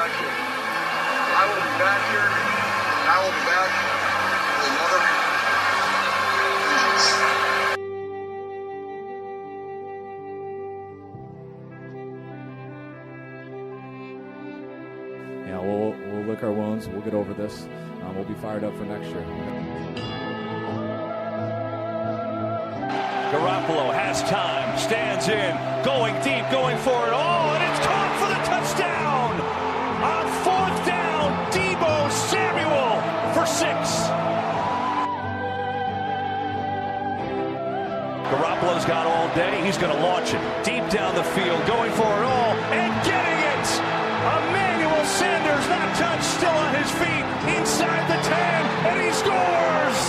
promise you, I will be back here, and I will be back with another vengeance. Yeah, we'll lick our wounds. We'll get over this. We'll be fired up for next year. Garoppolo has time, stands in, going deep, going for it all, and it's caught for the touchdown! On fourth down, Deebo Samuel for 6. Garoppolo's got all day. He's going to launch it deep down the field, going for it all, and getting it! Emmanuel Sanders, not touched, still on his feet, inside the 10, and he scores!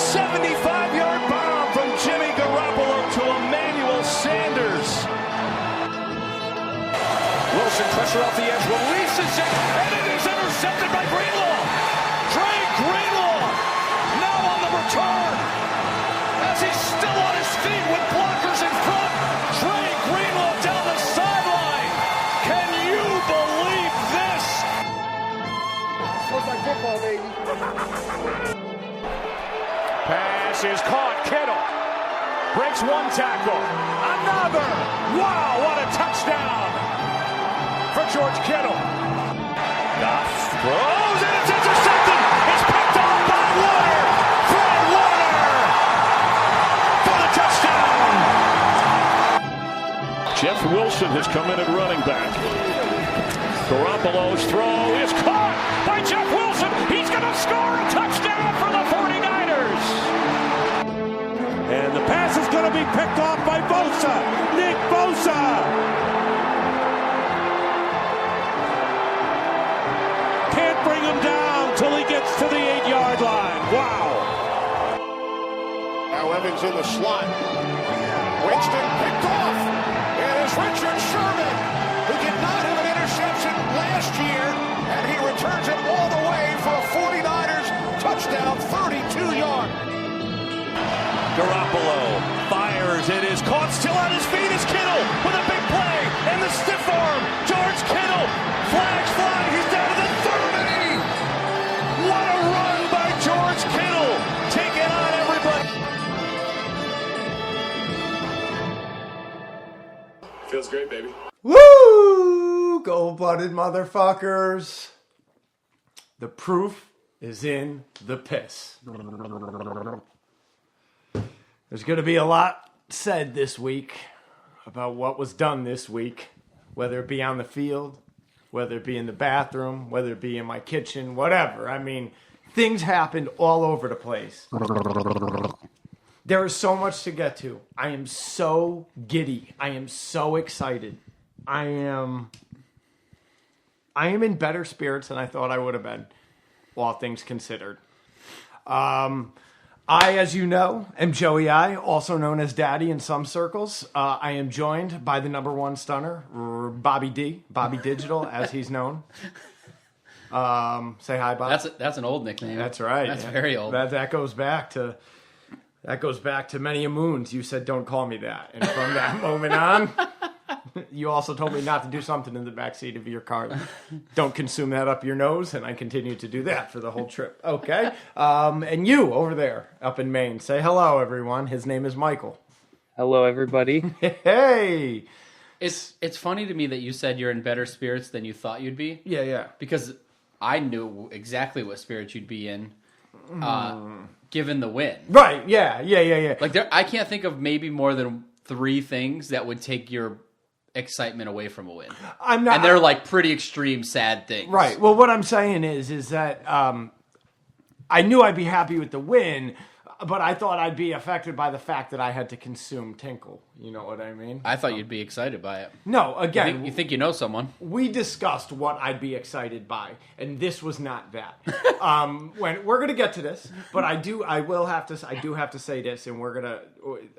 75-yard bomb from Jimmy Garoppolo to Emmanuel Sanders. Wilson, pressure off the edge, releases it, and it is intercepted by Greenlaw. Dre Greenlaw now on the return. As he's still on his feet with blockers in front, Dre Greenlaw down the sideline. Can you believe this? Looks like football, baby. Pass is caught. Kittle breaks one tackle. Another. Wow, what a touchdown for George Kittle. Goff throws and it's intercepted. It's picked off by Warner. Fred Warner for the touchdown. Jeff Wilson has come in at running back. Garoppolo's throw is caught by Jeff Wilson. He's going to score a touchdown for the 49ers. And the pass is going to be picked off by Bosa. Nick Bosa. Can't bring him down till he gets to the 8-yard line. Wow. Now Evans in the slot. Winston picked off. It is Richard Sherman, who did not have an interception last year, and he returns it all the way for a 49ers touchdown, 32-yard. Garoppolo fires. It is caught. Still on his feet is Kittle with a big play. And the stiff arm. George Kittle. Flags fly. He's down to the 30. What a run by George Kittle. Taking on everybody. Feels great, baby. Woo! Gold-blooded motherfuckers. The proof is in the piss. There's going to be a lot said this week about what was done this week, whether it be on the field, whether it be in the bathroom, whether it be in my kitchen, whatever. I mean, things happened all over the place. There is so much to get to. I am so giddy. I am so excited. I am in better spirits than I thought I would have been, all things considered. I, as you know, am Joey I, also known as Daddy in some circles. I am joined by the number one stunner, Bobby D, Bobby Digital, as he's known. Say hi, Bob. That's an old nickname. That's right. That's very old. That goes back to many a moons. You said, "Don't call me that," and from that moment on, you also told me not to do something in the backseat of your car. Don't consume that up your nose, and I continued to do that for the whole trip. Okay. And you over there up in Maine, say hello, everyone. His name is Michael. Hello, everybody. Hey. It's funny to me that you said you're in better spirits than you thought you'd be. Yeah. Because I knew exactly what spirits you'd be in, given the win. Right. Yeah. Like I can't think of maybe more than 3 things that would take your excitement away from a win. I'm not, and they're like pretty extreme, sad things. Right. Well, what I'm saying is that I knew I'd be happy with the win, but I thought I'd be affected by the fact that I had to consume Tinkle. You know what I mean? I thought you'd be excited by it. No, again... You think you know someone. We discussed what I'd be excited by, and this was not that. When we're going to get to this, but I do have to say this, and we're going to...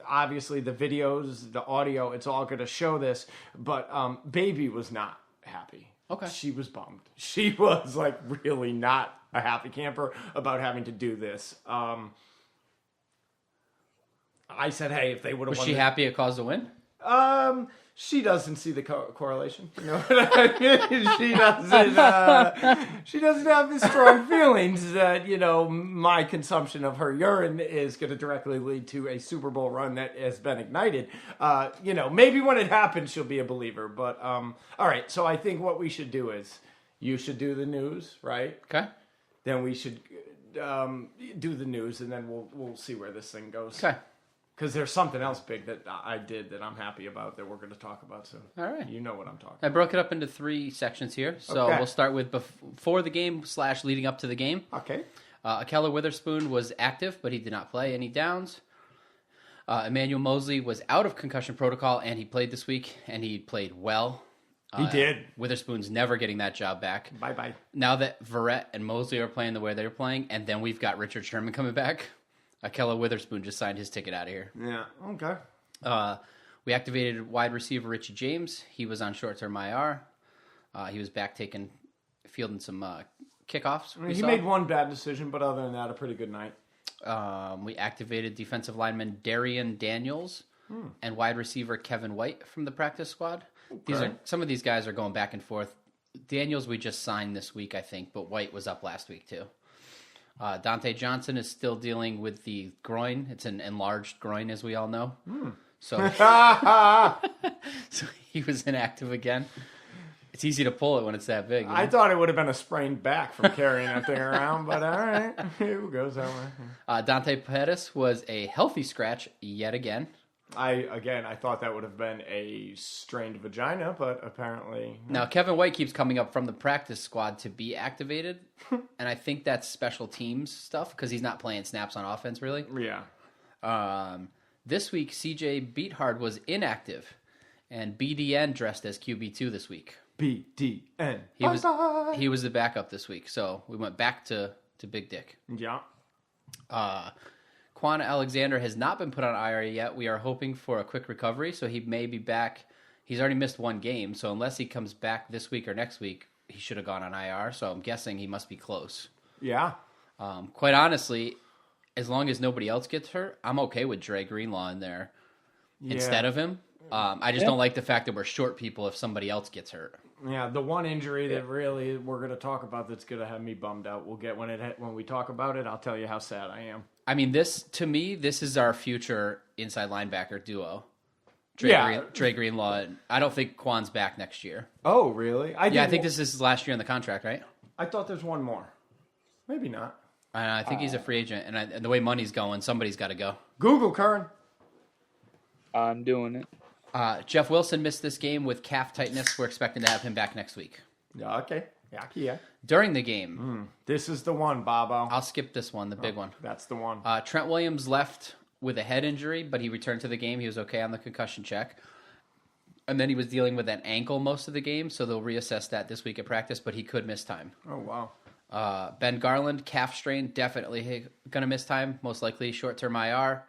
Obviously, the videos, the audio, it's all going to show this, but Baby was not happy. Okay. She was bummed. She was, like, really not a happy camper about having to do this. I said, hey, if they would have won... Was she happy it caused a win? She doesn't see the correlation. You know what I mean? She doesn't have the strong feelings that, my consumption of her urine is going to directly lead to a Super Bowl run that has been ignited. Maybe when it happens, she'll be a believer. But, all right. So I think what we should do is you should do the news, right? Okay. Then we should do the news, and then we'll see where this thing goes. Okay. Because there's something else big that I did that I'm happy about that we're going to talk about soon. All right. You know what I'm talking I about. broke it up into 3 sections here. So Okay. we'll start with before the game / leading up to the game. Okay. Akella Witherspoon was active, but he did not play any downs. Emmanuel Mosley was out of concussion protocol, and he played this week, and he played well. He did. Witherspoon's never getting that job back. Bye-bye. Now that Verrett and Mosley are playing the way they're playing, and then we've got Richard Sherman coming back, Akella Witherspoon just signed his ticket out of here. Yeah, okay. We activated wide receiver Richie James. He was on short-term IR. He was back fielding some kickoffs. He made one bad decision, but other than that, a pretty good night. We activated defensive lineman Darian Daniels and wide receiver Kevin White from the practice squad. Okay. Some of these guys are going back and forth. Daniels we just signed this week, I think, but White was up last week too. Dante Johnson is still dealing with the groin. It's an enlarged groin, as we all know. So, so he was inactive again. It's easy to pull it when it's that big. I thought it would have been a sprained back from carrying that thing around, but all right. It goes that way. Dante Pettis was a healthy scratch yet again. I thought that would have been a strained vagina, but apparently... Now, Kevin White keeps coming up from the practice squad to be activated, and I think that's special teams stuff, because he's not playing snaps on offense, really. Yeah. This week, CJ Beathard was inactive, and BDN dressed as QB2 this week. BDN. He was the backup this week, so we went back to Big Dick. Yeah. Quan Alexander has not been put on IR yet. We are hoping for a quick recovery, so he may be back. He's already missed 1 game, so unless he comes back this week or next week, he should have gone on IR, so I'm guessing he must be close. Yeah. Quite honestly, as long as nobody else gets hurt, I'm okay with Dre Greenlaw in there instead of him. I just don't like the fact that we're short people if somebody else gets hurt. Yeah, the one injury that really we're going to talk about that's going to have me bummed out. We'll get when we talk about it. I'll tell you how sad I am. I mean, this is our future inside linebacker duo. Dre Greenlaw. I don't think Quan's back next year. Oh, really? I think this is his last year in the contract, right? I thought there's one more. Maybe not. I think he's a free agent, and the way money's going, somebody's got to go. Google, Kern. I'm doing it. Jeff Wilson missed this game with calf tightness. We're expecting to have him back next week. Yeah, okay. Yeah. During the game. This is the one, Bobo. I'll skip this one, the big one. That's the one. Trent Williams left with a head injury, but he returned to the game. He was okay on the concussion check. And then he was dealing with an ankle most of the game, so they'll reassess that this week at practice, but he could miss time. Oh, wow. Ben Garland, calf strain, definitely going to miss time, most likely short-term IR.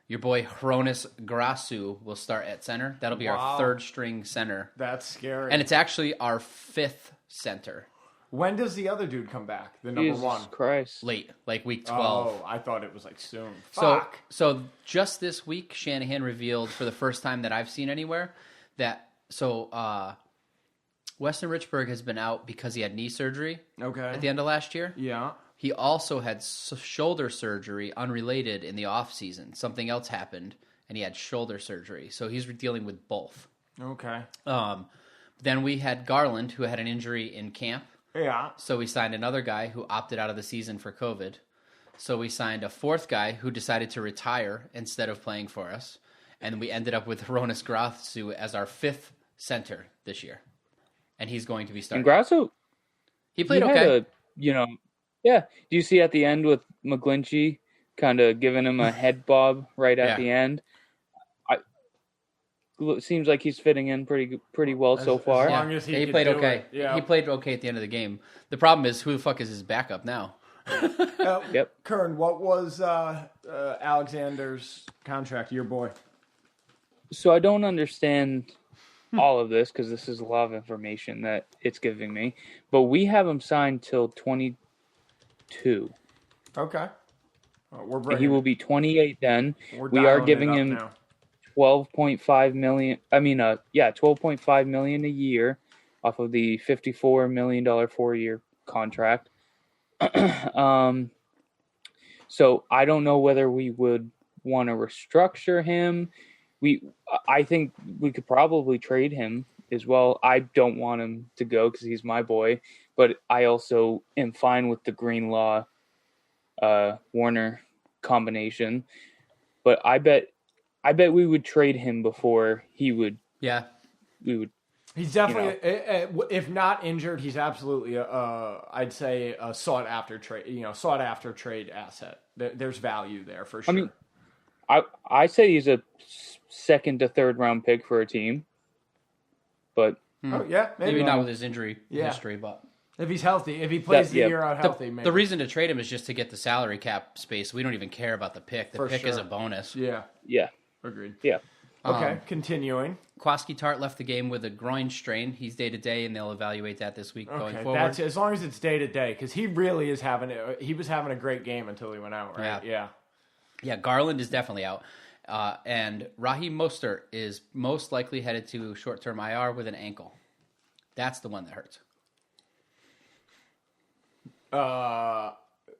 Your boy Hronis Grasu will start at center. That'll be our 3rd string center. That's scary. And it's actually our 5th center. When does the other dude come back? The number Jesus 1? Christ. Late, like week 12. Oh, I thought it was like soon. So, Fuck. so just this week, Shanahan revealed for the first time that I've seen anywhere that Weston Richburg has been out because he had knee surgery at the end of last year. Yeah. He also had shoulder surgery unrelated in the offseason. Something else happened, and he had shoulder surgery. So he's dealing with both. Okay. Then we had Garland, who had an injury in camp. Yeah. So we signed another guy who opted out of the season for COVID. So we signed a 4th guy who decided to retire instead of playing for us. And we ended up with Hronis Grasu as our 5th center this year. And he's going to be starting. And Grasso, he played okay. Yeah. Do you see at the end with McGlinchey kind of giving him a head bob right at the end? It seems like he's fitting in pretty well so far. As long as he played okay. Yeah. He played okay at the end of the game. The problem is, who the fuck is his backup now? Yep. Kern, what was Alexander's contract? Your boy. So I don't understand all of this because this is a lot of information that it's giving me. But we have him signed till 22. Okay. We're He will be 28 then. We're we are dialing giving it up him now. $12.5 million. $12.5 million a year off of the $54 million 4-year contract. So I don't know whether we would want to restructure him. I think we could probably trade him as well. I don't want him to go because he's my boy, but I also am fine with the Greenlaw Warner combination. But I bet we would trade him before he would. Yeah, we would. He's definitely, if not injured, he's absolutely, I'd say, a sought after trade asset. There's value there for sure. I mean, I say he's a second to third round pick for a team, but maybe not with his injury history, but if he's healthy, if he plays the year out healthy, maybe. The reason to trade him is just to get the salary cap space. We don't even care about the pick. The pick is a bonus. Yeah. Agreed. Yeah. Okay, continuing. Kwasky Tart left the game with a groin strain. He's day-to-day, and they'll evaluate that this week going forward. That's as long as it's day-to-day, because he really is he was having a great game until he went out, right? Yeah, Garland is definitely out. And Raheem Mostert is most likely headed to short-term IR with an ankle. That's the one that hurts.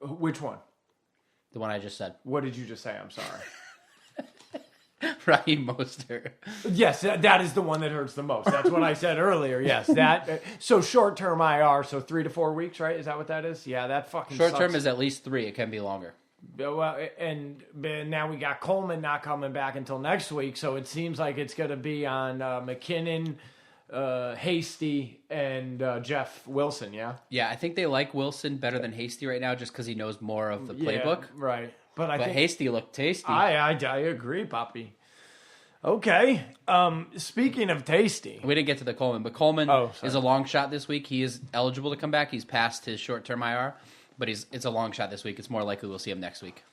Which one? The one I just said. What did you just say? I'm sorry. Raheem Mostert. Yes, that is the one that hurts the most. That's what I said earlier. Yes, that. So short-term IR, so 3 to 4 weeks, right? Is that what that is? Yeah, that fucking short-term sucks. is at least 3. It can be longer. Well, and now we got Coleman not coming back until next week, so it seems like it's going to be on McKinnon, Hasty, and Jeff Wilson, yeah? Yeah, I think they like Wilson better than Hasty right now just because he knows more of the playbook. Yeah, right. But I think Hasty looked tasty. I agree, Poppy. Okay. Speaking of tasty. We didn't get to the Coleman, but Coleman is a long shot this week. He is eligible to come back. He's past his short-term IR, but it's a long shot this week. It's more likely we'll see him next week.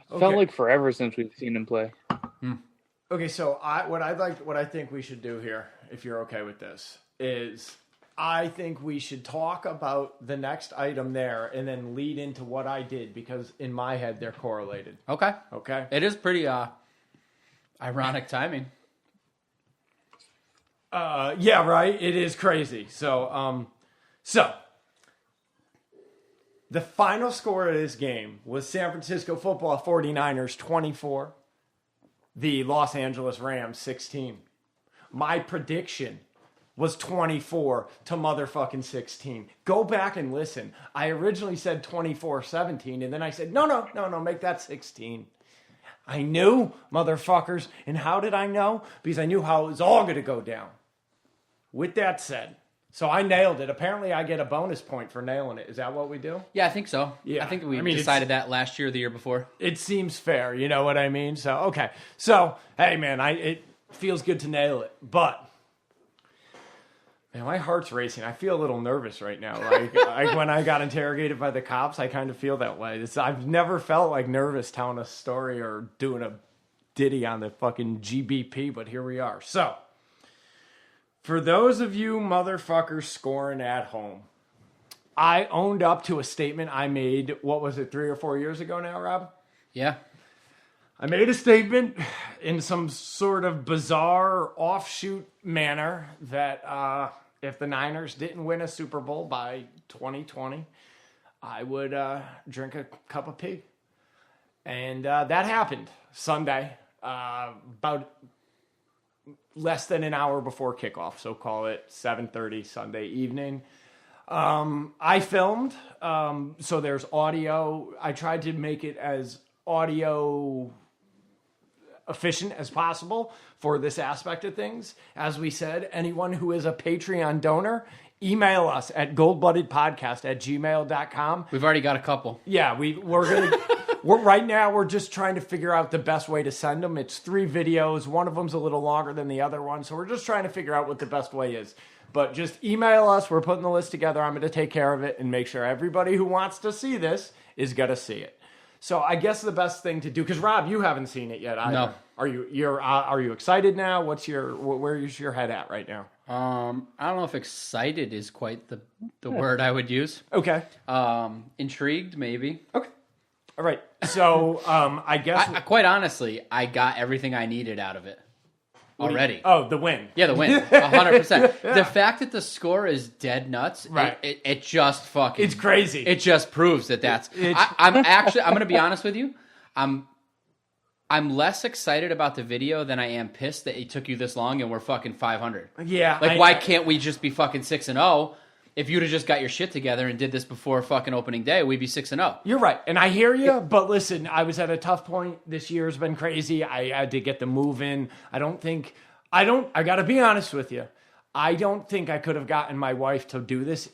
Felt like forever since we've seen him play. Okay, so what I think we should do here, if you're okay with this, is I think we should talk about the next item there and then lead into what I did, because in my head they're correlated. Okay. Okay. It is pretty ironic timing. Yeah, right. It is crazy. So the final score of this game was San Francisco Football 49ers 24, the Los Angeles Rams 16. My prediction was 24 to motherfucking 16. Go back and listen. I originally said 24-17, and then I said, no, make that 16. I knew, motherfuckers. And how did I know? Because I knew how it was all going to go down. With that said, so I nailed it. Apparently, I get a bonus point for nailing it. Is that what we do? Yeah, I think so. Yeah. I think we decided that last year or the year before. It seems fair. You know what I mean? So, okay. So, hey, man, it feels good to nail it. But, man, my heart's racing. I feel a little nervous right now. Like when I got interrogated by the cops, I kind of feel that way. I've never felt like nervous telling a story or doing a ditty on the fucking GBP, but here we are. So, for those of you motherfuckers scoring at home, I owned up to a statement I made, 3 or 4 years ago now, Rob? Yeah. I made a statement in some sort of bizarre offshoot manner that if the Niners didn't win a Super Bowl by 2020, I would drink a cup of pee. And that happened Sunday, about less than an hour before kickoff, so call it 7:30 Sunday evening. I filmed, so there's audio. I tried to make it as audio efficient as possible for this aspect of things. As we said, anyone who is a Patreon donor, email us at goldbloodedpodcast@gmail.com. We've already got a couple. Yeah, right now we're just trying to figure out the best way to send them. It's 3 videos. One of them's a little longer than the other one, so we're just trying to figure out what the best way is. But just email us. We're putting the list together. I'm going to take care of it and make sure everybody who wants to see this is going to see it. So I guess the best thing to do, because Rob, you haven't seen it yet either. No. Are you excited now? Where's your head at right now? I don't know if excited is quite the word I would use. Okay. Intrigued, maybe. Okay. All right. So I guess Quite honestly, I got everything I needed out of it already. the win. Yeah, the win, 100%. The fact that the score is dead nuts, Right. it just fucking... It's crazy. It just proves that that's... I'm going to be honest with you. I'm less excited about the video than I am pissed that it took you this long and we're fucking 500. Yeah. Why can't we just be fucking 6-0? If you'd have just got your shit together and did this before fucking opening day, we'd be 6-0. You're right. And I hear you, but listen, I was at a tough point. This year's been crazy. I had to get the move in. I got to be honest with you. I don't think I could have gotten my wife to do this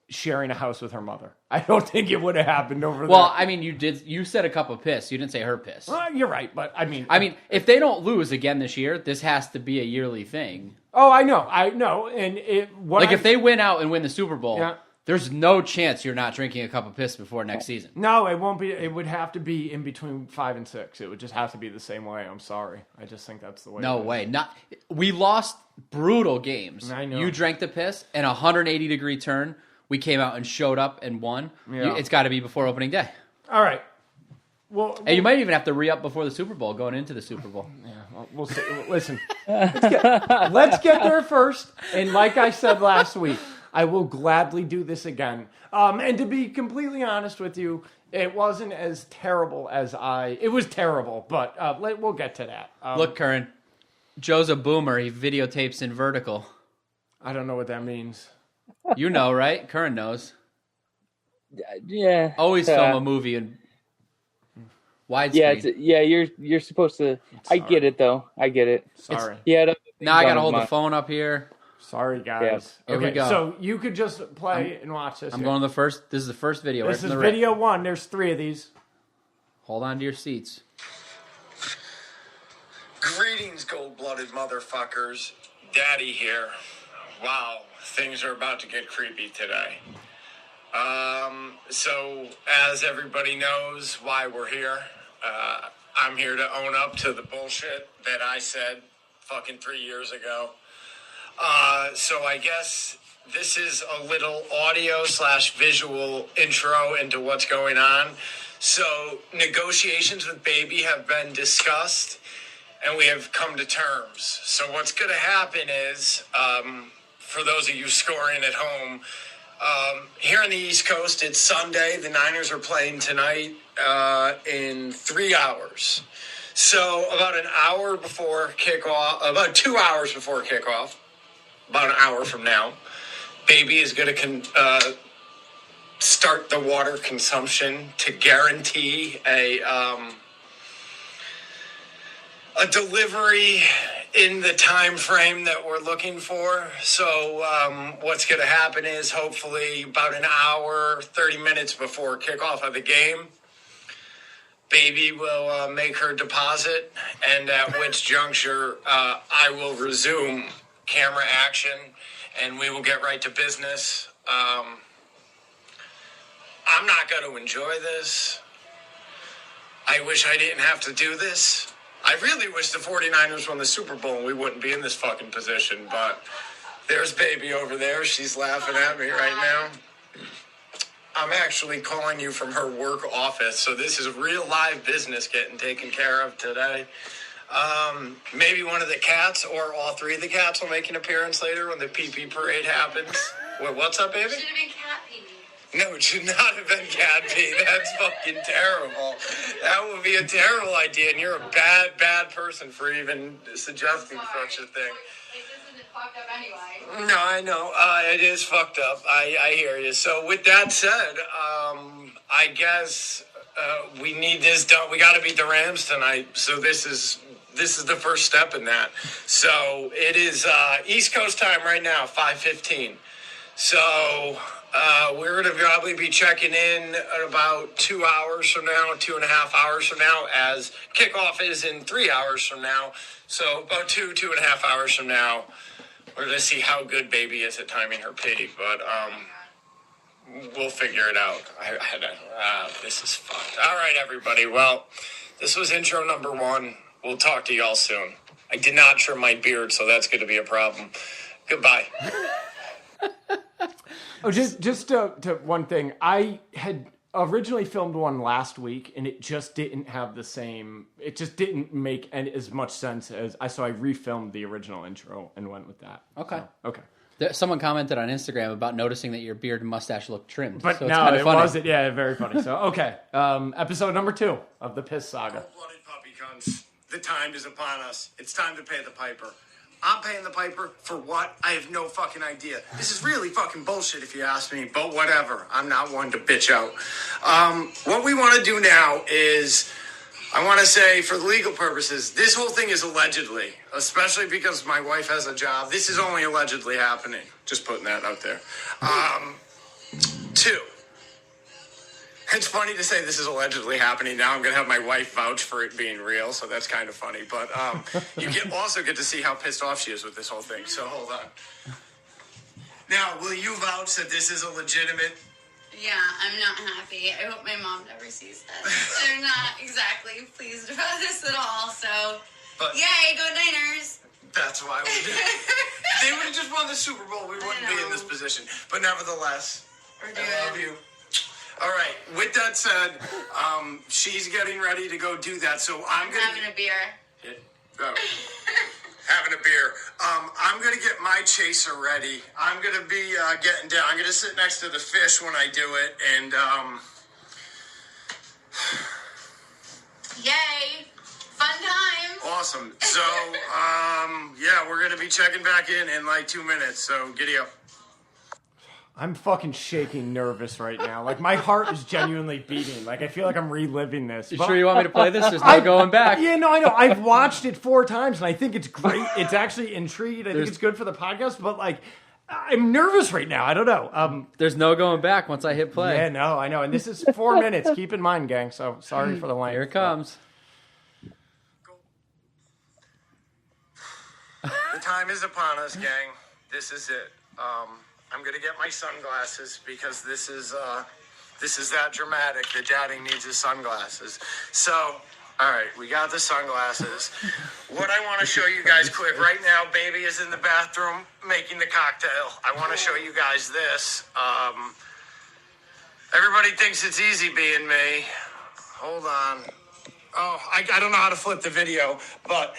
sharing a house with her mother. I don't think it would have happened over there. Well, I mean, you said a cup of piss. You didn't say her piss. You're right, but I mean, if they don't lose again this year, this has to be a yearly thing. Oh, I know, and if they win out and win the Super Bowl, Yeah. there's no chance you're not drinking a cup of piss before next season. No, it won't be. It would have to be in between 5 and 6. It would just have to be the same way. I'm sorry. I just think that's the way. No it is. way. We lost brutal games. I know. You drank the piss, and a 180-degree turn. We came out and showed up and won. Yeah. It's got to be before opening day. All right. Well, And you might even have to re-up before the Super Bowl, going into the Super Bowl. we'll see. Listen, let's get there first. And like I said last week, I will gladly do this again. And to be completely honest with you, it wasn't as terrible as it was terrible, but we'll get to that. Look, Curran, Joe's a boomer. He videotapes in vertical. I don't know what that means. You know, right? Curran knows. Yeah. Always film a movie in widescreen. You're supposed to. I get it though. I get it. Sorry. Now I got to hold the phone up here. Sorry, guys. Here we go. So you could just play and watch this. I'm going to the first. This is the first video. This is video 1. There's 3 of these. Hold on to your seats. Greetings, gold-blooded motherfuckers. Daddy here. Wow, things are about to get creepy today. So, as everybody knows why we're here, I'm here to own up to the bullshit that I said fucking 3 years ago. So I guess this is a little audio/visual intro into what's going on. So, negotiations with Baby have been discussed, and we have come to terms. So what's going to happen is, for those of you scoring at home, here on the East Coast, it's Sunday. The Niners are playing tonight in 3 hours. So about an hour before kickoff, about 2 hours before kickoff, about an hour from now, Baby is going to start the water consumption to guarantee a delivery in the time frame that we're looking for. So what's going to happen is hopefully about an hour, 30 minutes before kickoff of the game, Baby will make her deposit, and at which juncture I will resume camera action, and we will get right to business. I'm not going to enjoy this. I wish I didn't have to do this. I really wish the 49ers won the Super Bowl and we wouldn't be in this fucking position, but there's Baby over there. She's laughing at me right now. I'm actually calling you from her work office, so this is real live business getting taken care of today. Maybe one of the cats or all 3 of the cats will make an appearance later when the Pee Parade happens. What's up, baby? Should have been cat pee. No, it should not have been cat pee. That's fucking terrible. That would be a terrible idea, and you're a bad, bad person for even suggesting such a thing. This isn't fucked up anyway. No, I know. It is fucked up. I hear you. So with that said, I guess we need this done. We got to beat the Rams tonight. So this is the first step in that. So it is East Coast time right now, 5:15. So we're going to probably be checking in at about 2 hours from now, 2.5 hours from now, as kickoff is in 3 hours from now. So about 2.5 hours from now, we're going to see how good Baby is at timing her pee. But we'll figure it out. This is fucked. All right, everybody. Well, this was intro number 1. We'll talk to y'all soon. I did not trim my beard, so that's going to be a problem. Goodbye. Oh, just to one thing. I had originally filmed one last week, and it just didn't have the same. It just didn't make as much sense as so I refilmed the original intro and went with that. Okay. So, okay. Someone commented on Instagram about noticing that your beard and mustache look trimmed. But so no, it's it funny. wasn't. Yeah, very funny. So, okay. Episode number 2 of the Piss Saga. Blooded puppy cunts. The time is upon us. It's time to pay the piper. I'm paying the piper for what? I have no fucking idea. This is really fucking bullshit if you ask me, but whatever. I'm not one to bitch out. What we want to do now is, I want to say, for legal purposes, this whole thing is allegedly, especially because my wife has a job. This is only allegedly happening. Just putting that out there. 2. It's funny to say this is allegedly happening. Now I'm going to have my wife vouch for it being real, so that's kind of funny. But you also get to see how pissed off she is with this whole thing. So hold on. Now, will you vouch that this is a legitimate... Yeah, I'm not happy. I hope my mom never sees this. I'm not exactly pleased about this at all, so... But yay, go Niners! that's why we did it. If they would have just won the Super Bowl, we wouldn't be in this position. But nevertheless, I love you. All right. With that said, she's getting ready to go do that. So I'm having a beer. Having a beer. I'm gonna get my chaser ready. I'm gonna be getting down. I'm gonna sit next to the fish when I do it, and Yay! Fun time! awesome. So yeah, we're gonna be checking back in like 2 minutes. So giddy up. I'm fucking shaking nervous right now. Like, my heart is genuinely beating. Like, I feel like I'm reliving this. You sure you want me to play this? There's no going back. Yeah, no, I know. I've watched it 4 times, and I think it's great. It's actually intrigued. I think it's good for the podcast, but, like, I'm nervous right now. I don't know. There's no going back once I hit play. Yeah, no, I know. And this is 4 minutes. Keep in mind, gang. So, sorry for the length. Here it comes. The time is upon us, gang. This is it. I'm gonna get my sunglasses because this is that dramatic that Daddy needs his sunglasses. So, all right, we got the sunglasses. What I want to show you guys quick right now, baby is in the bathroom making the cocktail. I want to show you guys this. Everybody thinks it's easy being me. Hold on. Oh, I don't know how to flip the video, but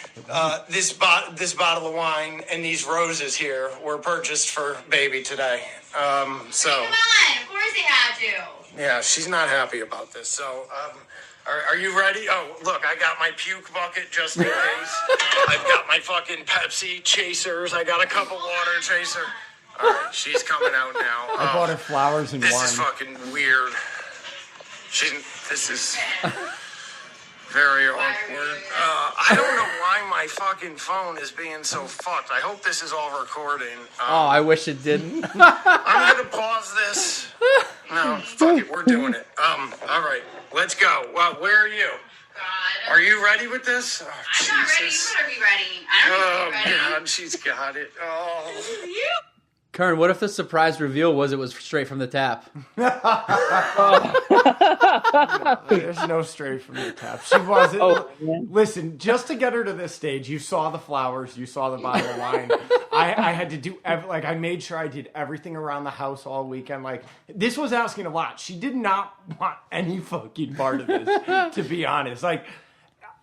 this bottle of wine and these roses here were purchased for baby today. So Come on, of course they had to. yeah, she's not happy about this. So are you ready? Oh, look, I got my puke bucket just in case. I've got my fucking Pepsi chasers. I got a cup of water chaser. All right, she's coming out now. I bought her flowers and this wine. is fucking weird. This is very awkward. I don't know why my fucking phone is being so fucked. I hope this is all recording. Oh, I wish it didn't. I'm gonna pause this. No, fuck it, we're doing it. All right, let's go. Where are you? God. Are you ready with this? Oh, I'm not ready. You Jesus. better be ready. I Oh don't need to be ready. God, she's got it. Oh. You? Kern, what if the surprise reveal was it was straight from the tap? There's no straight from the tap. She wasn't. Listen, just to get her to this stage, you saw the flowers, you saw the bottle of wine. I had to do I made sure I did everything around the house all weekend. Like, this was asking a lot. She did not want any fucking part of this, to be honest. Like,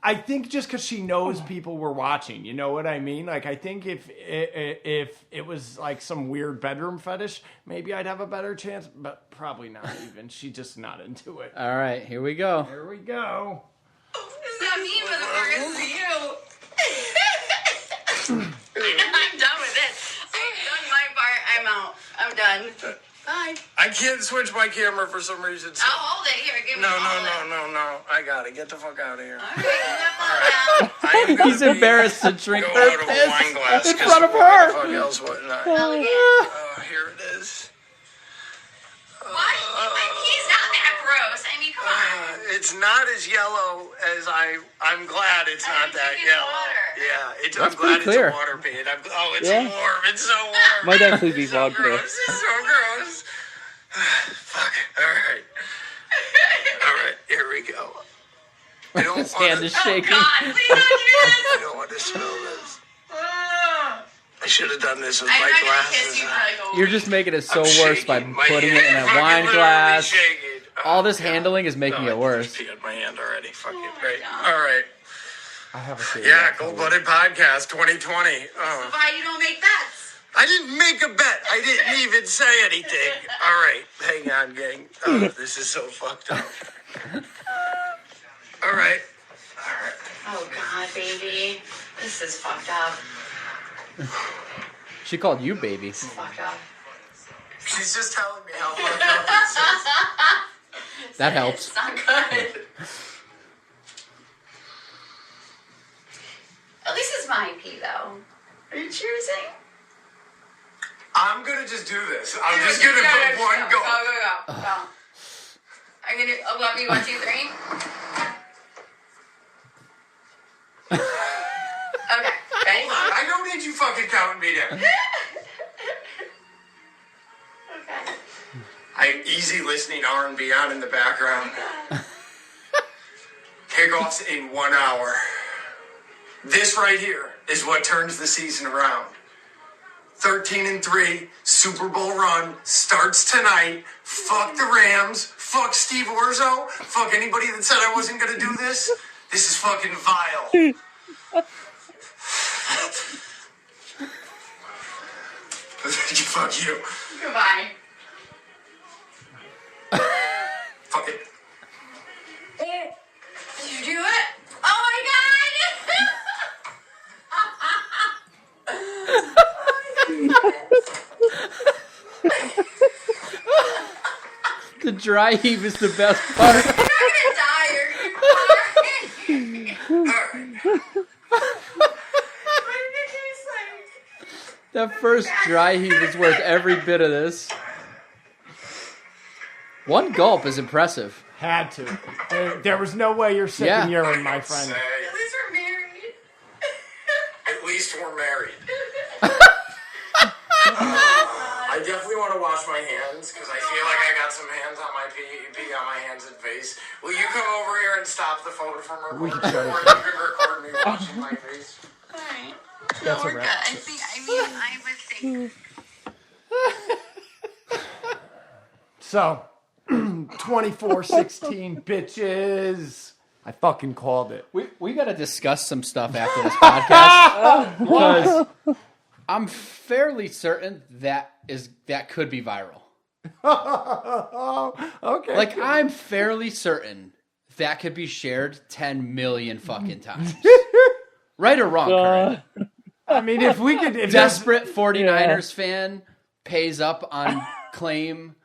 I think just because she knows people were watching, you know what I mean? Like, I think if it was like some weird bedroom fetish, maybe I'd have a better chance, but probably not even. She's just not into it. All right, here we go. Here we go. Does that mean motherfuckers for you? I'm done with this. I've done my part. I'm out. I'm done. Bye. I can't switch my camera for some reason. So. I'll hold it. Here, give me No. I got it. Get the fuck out of here. All right, get I am gonna He's embarrassed to drink go her out of a piss wine glass in 'cause front of why the her. fuck else wouldn't I? Oh, Here it is. why? He's not that gross. I mean, come on. It's not as yellow as I'm glad it's I not think that it's yellow. water. Yeah, That's I'm glad pretty clear. it's a water pit. It's Yeah. warm. It's so warm. Might actually be It's so vodka. gross. It's so gross. Fuck. All right. Here we go. I don't His hand is Oh, shaking. God, please don't do this. I don't want to smell this. I should have done this with I'm my not going to glasses. kiss you for like a You're week. just making it so I'm worse by shaking. My putting hand it in a fucking wine literally glass. shaking. All this handling is making it worse. I peed my hand already. Fuck it. Great. All right. I have a theory. Yeah, Gold Blooded Podcast 2020. Oh. Why you don't make bets? I didn't make a bet. I didn't even say anything. All right. Hang on, gang. Oh, this is so fucked up. All right. Oh, God, baby. This is fucked up. She called you baby. This is fucked up. She's just telling me how fucked up this is. That helps. It's not good. At least it's my pee, though. Are you choosing? I'm gonna just do this. I'm just gonna put one Go. goal. Go. I'm gonna let me 1, 2, 3. Okay. Ready? Hold on. I don't need you fucking counting me down. Okay. I'm easy listening R&B on in the background. Kickoffs in 1 hour. This right here is what turns the season around. 13-3, Super Bowl run starts tonight. Fuck the Rams. Fuck Steve Orzo. Fuck anybody that said I wasn't gonna do this. This is fucking vile. Fuck you. Goodbye. Fuck it. Did you do it? Oh my The dry heave is the best part. You're gonna die. You're gonna die. That first dry heave is worth every bit of this. One gulp is impressive. Had to. There was no way you're sipping urine, my friend. At least we're married. At least we're married. I definitely want to wash my hands because I feel like I got some hands on my pee on my hands and face. Will you come over here and stop the phone from recording? We can shut it Or you can record me washing my face. Alright. That's No, a we're wrap. good. I would think. So, 24-16, bitches. I fucking called it. We got to discuss some stuff after this podcast because I'm fairly certain that could be viral. Okay. Like, I'm fairly certain that could be shared 10 million fucking times. Right or wrong, Kurt? I mean, if we could... If Desperate 49ers fan pays up on claim.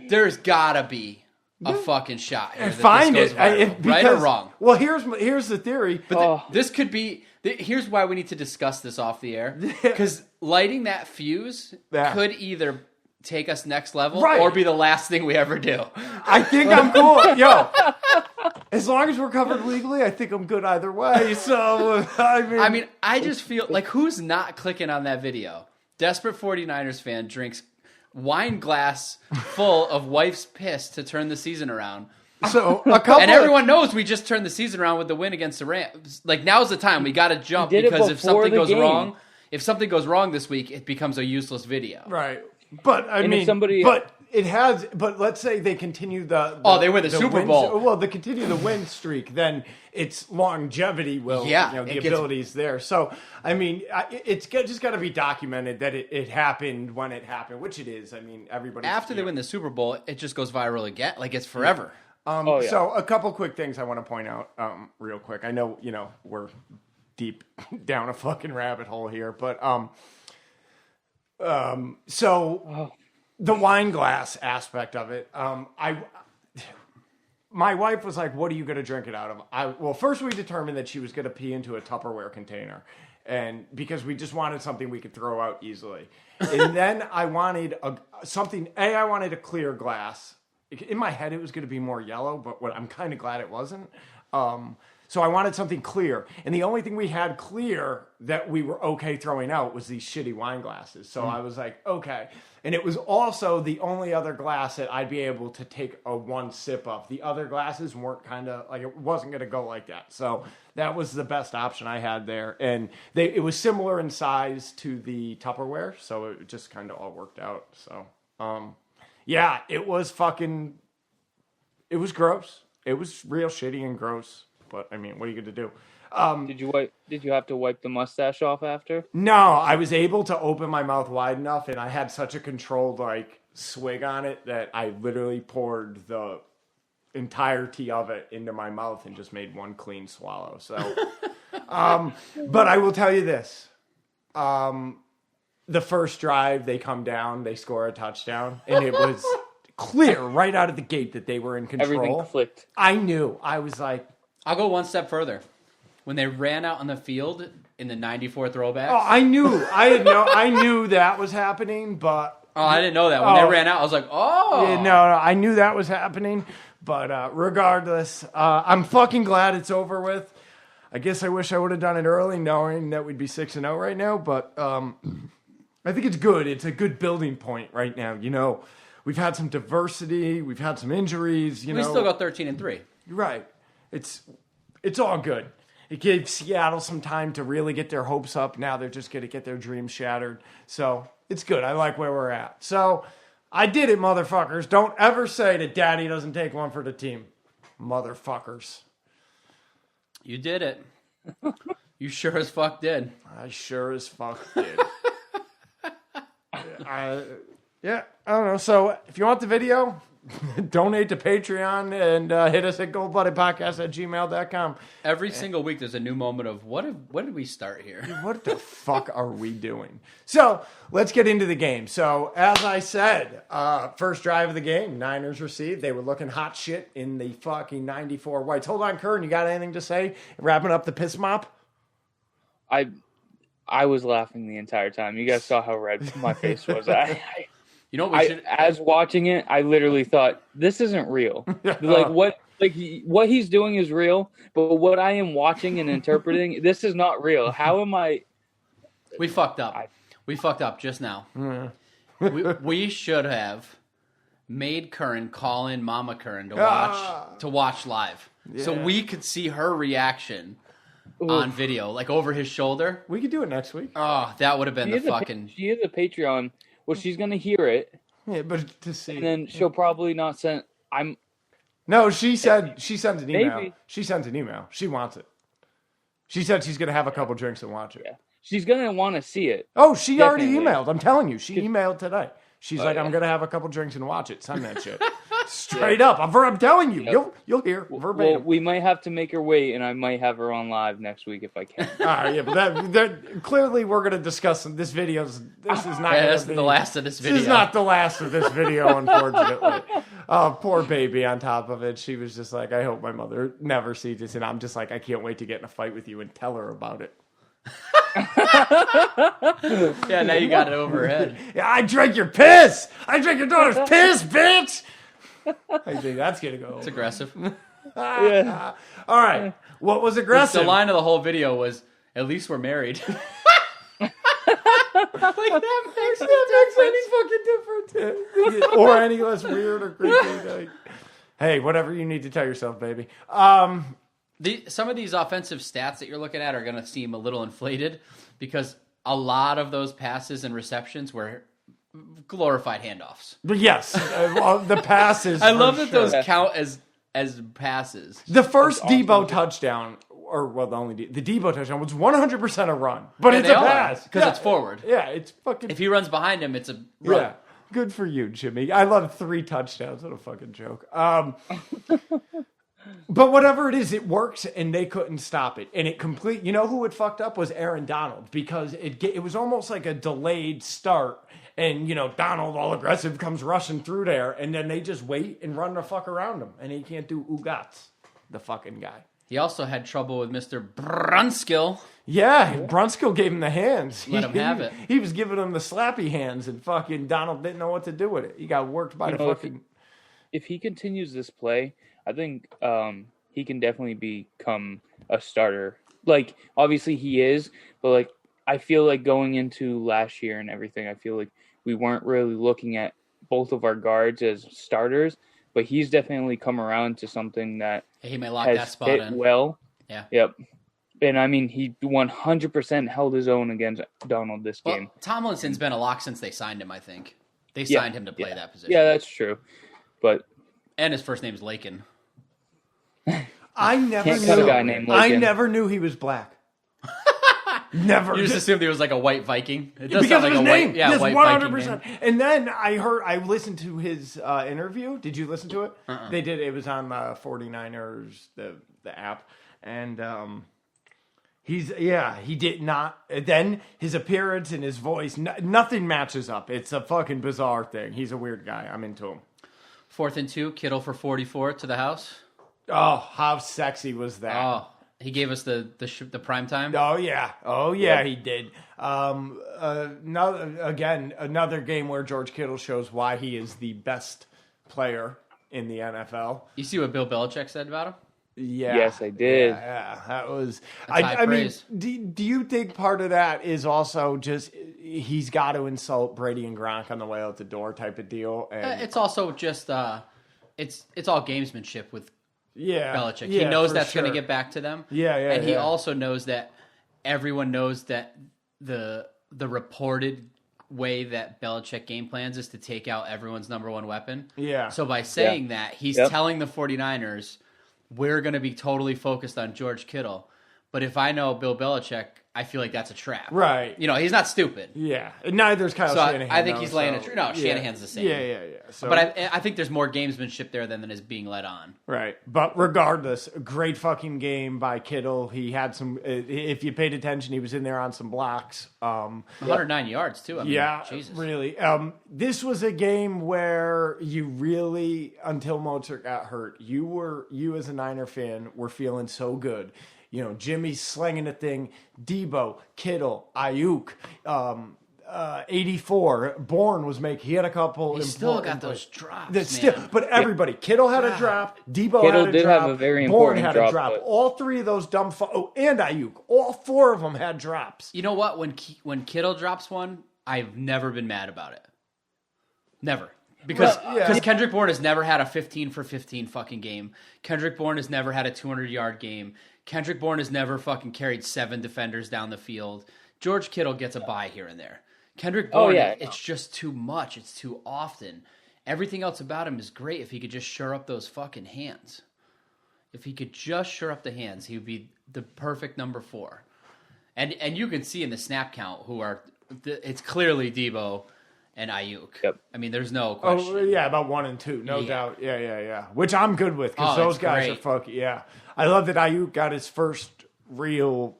There's gotta be a fucking shot here. Find it. Right or wrong? Well, here's the theory. But this could be... Here's why we need to discuss this off the air. Because lighting that fuse could either take us next level or be the last thing we ever do. I think I'm cool. Yo, as long as we're covered legally, I think I'm good either way. So, I mean, I just feel like who's not clicking on that video? Desperate 49ers fan drinks wine glass full of wife's piss to turn the season around. So and everyone knows we just turned the season around with the win against the Rams. Like, now's the time we got to jump because if something goes wrong this week, it becomes a useless video. Right. But I mean, but let's say they continue they win the Super Bowl. Well, they continue the win streak, then its longevity will, the ability's there. So, I mean, it's just got to be documented that it happened when it happened, which it is. I mean, everybody. After they win the Super Bowl, it just goes viral again. Like, it's forever. So a couple quick things I want to point out real quick. I know, we're deep down a fucking rabbit hole here, but the wine glass aspect of it, my wife was like, what are you going to drink it out of? Well, first we determined that she was going to pee into a Tupperware container, and because we just wanted something we could throw out easily. And then I wanted I wanted a clear glass. In my head, it was going to be more yellow, but I'm kind of glad it wasn't. So I wanted something clear. And the only thing we had clear that we were okay throwing out was these shitty wine glasses. So I was like, okay. And it was also the only other glass that I'd be able to take a one sip of. The other glasses weren't it wasn't going to go like that. So that was the best option I had there. And it was similar in size to the Tupperware. So it just kind of all worked out. So, Yeah, it was fucking. It was gross. It was real shitty and gross. But I mean, what are you going to do? Did you have to wipe the mustache off after? No, I was able to open my mouth wide enough, and I had such a controlled swig on it that I literally poured the entirety of it into my mouth and just made one clean swallow. So, but I will tell you this: the first drive, they come down, they score a touchdown, and it was clear right out of the gate that they were in control. Everything clicked. I knew. I was like, I'll go one step further. When they ran out on the field in the 94 throwbacks. oh, I knew. I knew that was happening, but. Oh, I didn't know that. When they ran out, I was like, oh. Yeah, no, I knew that was happening. But regardless, I'm fucking glad it's over with. I guess I wish I would have done it early, knowing that we'd be 6-0 right now. But I think it's good. It's a good building point right now. You know, we've had some diversity. We've had some injuries. We still got 13-3. You're right. It's all good. It gave Seattle some time to really get their hopes up. Now they're just going to get their dreams shattered. So it's good. I like where we're at. So I did it, motherfuckers. Don't ever say that Daddy doesn't take one for the team. Motherfuckers. You did it. You sure as fuck did. I sure as fuck did. I don't know. So if you want the video, donate to Patreon and hit us at goldbloodedpodcast@gmail.com. Every single week there's a new moment of what did we start here? What the fuck are we doing? So let's get into the game. So as I said, first drive of the game, Niners received. They were looking hot shit in the fucking 94 whites. Hold on, Kern, you got anything to say? Wrapping up the piss mop? I was laughing the entire time. You guys saw how red my face was. You know what as watching it, I literally thought, this isn't real. What he's doing is real, but what I am watching and interpreting, this is not real. How am I? We fucked up. We fucked up just now. We should have made Curran call in Mama Curran to watch live, so we could see her reaction on video, like over his shoulder. We could do it next week. Oh, that would have been She is a Patreon. Well, she's gonna hear it. Yeah, but to see, and then she'll probably not send. No, she sent an email. Maybe. She sent an email. She wants it. She said she's gonna have a couple drinks and watch it. Yeah. She's gonna want to see it. Oh, she already emailed. I'm telling you, she emailed today. She's like, I'm gonna have a couple drinks and watch it. Send that shit. Straight up. I'm telling you. Yep. You'll hear verbatim. Well, we might have to make her wait, and I might have her on live next week if I can. All right, yeah, but that clearly we're going to discuss this video. This is not. That's the last of this video. This is not the last of this video, unfortunately. Poor baby. On top of it, she was just like, I hope my mother never sees this, and I'm just like, I can't wait to get in a fight with you and tell her about it. Yeah, now you got it over her head. Yeah, I drank your piss. I drank your daughter's piss, bitch. I think that's gonna go. It's aggressive. Yeah. All right. What was aggressive? The line of the whole video was, "At least we're married." Like that makes any fucking difference, or any less weird or creepy. Like, hey, whatever you need to tell yourself, baby. Some of these offensive stats that you're looking at are going to seem a little inflated because a lot of those passes and receptions were glorified handoffs. But yes, the passes. I love that those count as passes. The first Debo touchdown, the Debo touchdown was 100% a run, but it's a pass because it's forward. Yeah, it's fucking. If he runs behind him, it's a run. Yeah, good for you, Jimmy. I love 3 touchdowns. What a fucking joke. But whatever it is, it works, and they couldn't stop it. And You know who it fucked up was Aaron Donald, because it was almost like a delayed start. And, Donald, all aggressive, comes rushing through there, and then they just wait and run the fuck around him. And he can't do oogats, the fucking guy. He also had trouble with Mr. Brunskill. Yeah, Brunskill gave him the hands. Let him have it. He was giving him the slappy hands, and fucking Donald didn't know what to do with it. He got worked by the fucking... If he continues this play, I think he can definitely become a starter. Like, obviously he is, but, like, I feel like going into last year and everything, I feel like we weren't really looking at both of our guards as starters, but he's definitely come around to something that he may lock that spot in well. Yeah. Yep. And I mean, he 100% held his own against Donald this game. Tomlinson's been a lock since they signed him, I think. They signed him to play that position. Yeah, that's true. But and his first name's Lakin. I never Can't cut a guy named I Lakin. never knew he was black. Never. You just assumed he was like a white Viking. It does Because sound of like his a name. white, yeah, Yes, white 100%. Viking name. And then I listened to his interview. Did you listen to it? They did. It was on 49ers, the app. And he did not. Then his appearance and his voice, nothing matches up. It's a fucking bizarre thing. He's a weird guy. I'm into him. 4th and 2, Kittle for 44 to the house. Oh, how sexy was that? Oh, he gave us the prime time. Oh yeah, he did. Another game where George Kittle shows why he is the best player in the NFL. You see what Bill Belichick said about him? Yeah. Yes, I did. Yeah, that was. That's high I mean, praise. do you think part of that is also just he's got to insult Brady and Gronk on the way out the door type of deal? And It's also just it's all gamesmanship with yeah, Belichick. yeah, He knows for that's going to sure. get back to them. Yeah, And he yeah. also knows that everyone knows that the reported way that Belichick game plans is to take out everyone's number one weapon. Yeah. So by saying that, he's telling the 49ers, we're going to be totally focused on George Kittle. But if I know Bill Belichick, I feel like that's a trap. Right. You know, he's not stupid. Yeah, and neither's Kyle So Shanahan. I think though, he's laying so, a true. No, yeah. Shanahan's the same. Yeah. So, But I think there's more gamesmanship there than is being let on. right. But regardless, a great fucking game by Kittle. He had some. If you paid attention, he was in there on some blocks. 109 yards too. I mean, Yeah, Jesus. really. This was a game where you really, until Mozart got hurt, you as a Niner fan were feeling so good. You know, Jimmy's slinging the thing, Debo, Kittle, Ayuk, 84. Bourne was making. He had a couple. He still important got those plays. drops, That's still, man. but everybody, Kittle had a drop, Debo Kittle had a did drop, have a very Bourne important had drop, a drop. but- All three of those dumb. And Ayuk, all four of them had drops. You know what? When Kittle drops one, I've never been mad about it. Never. Because Kendrick Bourne has never had a 15 for 15 fucking game. Kendrick Bourne has never had a 200-yard game. Kendrick Bourne has never fucking carried 7 defenders down the field. George Kittle gets a bye here and there. Kendrick Bourne, it's just too much. It's too often. Everything else about him is great if he could just shore up those fucking hands. If he could just shore up the hands, he would be the perfect number 4. And you can see in the snap count it's clearly Debo and Ayuk. Yep. I mean, there's no question. Oh, yeah, about 1 and 2, no doubt. Yeah. Which I'm good with because those guys are fucking, yeah. I love that Ayuk got his first real